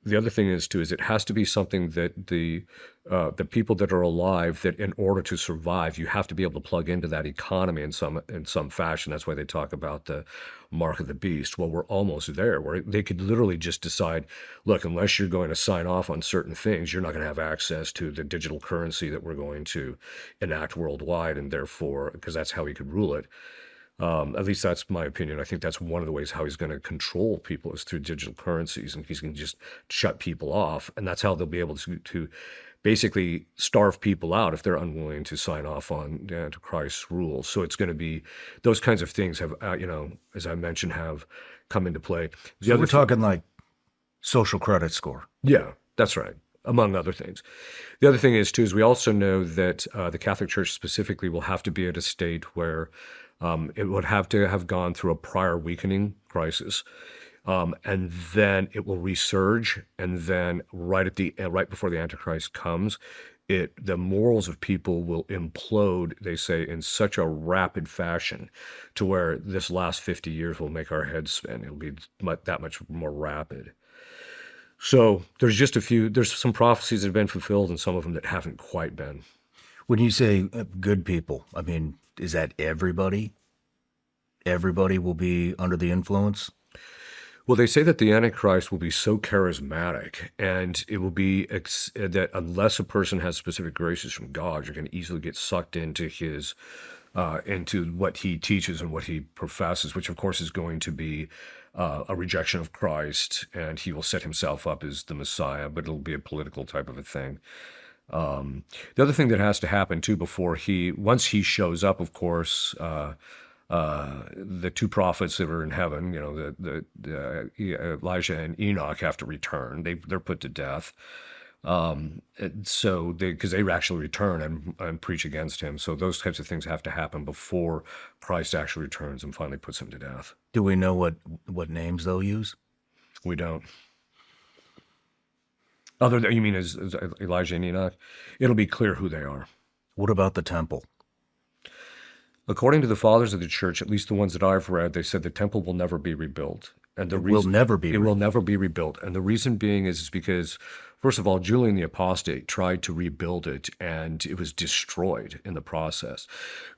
the other thing is too is it has to be something that the people that are alive, that in order to survive, you have to be able to plug into that economy in some fashion. That's why they talk about the mark of the beast. Well, we're almost there, where they could literally just decide, look, unless you're going to sign off on certain things, you're not going to have access to the digital currency that we're going to enact worldwide, and therefore, because that's how he could rule it. At least that's my opinion. I think that's one of the ways how he's going to control people is through digital currencies, and he's going to just shut people off, and that's how they'll be able to basically starve people out if they're unwilling to sign off on the Antichrist's rules. So it's going to be those kinds of things have, as I mentioned, have come into play. So we're talking like social credit score. Yeah, that's right, among other things. The other thing is, too, is we also know that the Catholic Church specifically will have to be at a state where it would have to have gone through a prior weakening crisis, and then it will resurge, and then right before the Antichrist comes, the morals of people will implode, they say, in such a rapid fashion to where this last 50 years will make our heads spin. It'll be that much more rapid. So there's some prophecies that have been fulfilled and some of them that haven't quite been. When you say good people, I mean, is that everybody? Everybody will be under the influence? Well, they say that the Antichrist will be so charismatic, and it will be that unless a person has specific graces from God, you're going to easily get sucked into into what he teaches and what he professes, which of course is going to be a rejection of Christ, and he will set himself up as the Messiah, but it'll be a political type of a thing. The other thing that has to happen too once he shows up, of course, the two prophets that are in heaven, Elijah and Enoch have to return. They're put to death. So because they actually return and preach against him. So those types of things have to happen before Christ actually returns and finally puts him to death. Do we know what names they'll use? We don't. You mean as Elijah and Enoch? It'll be clear who they are. What about the temple? According to the fathers of the church, at least the ones that I've read, they said the temple will never be rebuilt. And It will never be. it will never be rebuilt. And the reason being is because, first of all, Julian the Apostate tried to rebuild it, and it was destroyed in the process.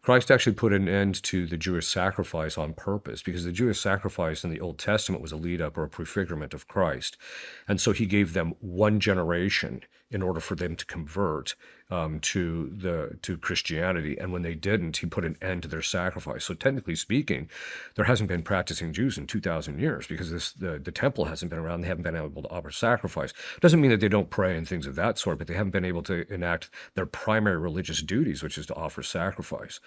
Christ actually put an end to the Jewish sacrifice on purpose, because the Jewish sacrifice in the Old Testament was a lead up or a prefigurement of Christ. And so he gave them one generation in order for them to convert to Christianity. And when they didn't, he put an end to their sacrifice. So technically speaking, there hasn't been practicing Jews in 2,000 years because the temple hasn't been around. They haven't been able to offer sacrifice. Doesn't mean that they don't pray and things of that sort, but they haven't been able to enact their primary religious duties, which is to offer sacrifice.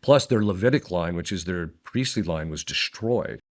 Plus, their Levitic line, which is their priestly line, was destroyed.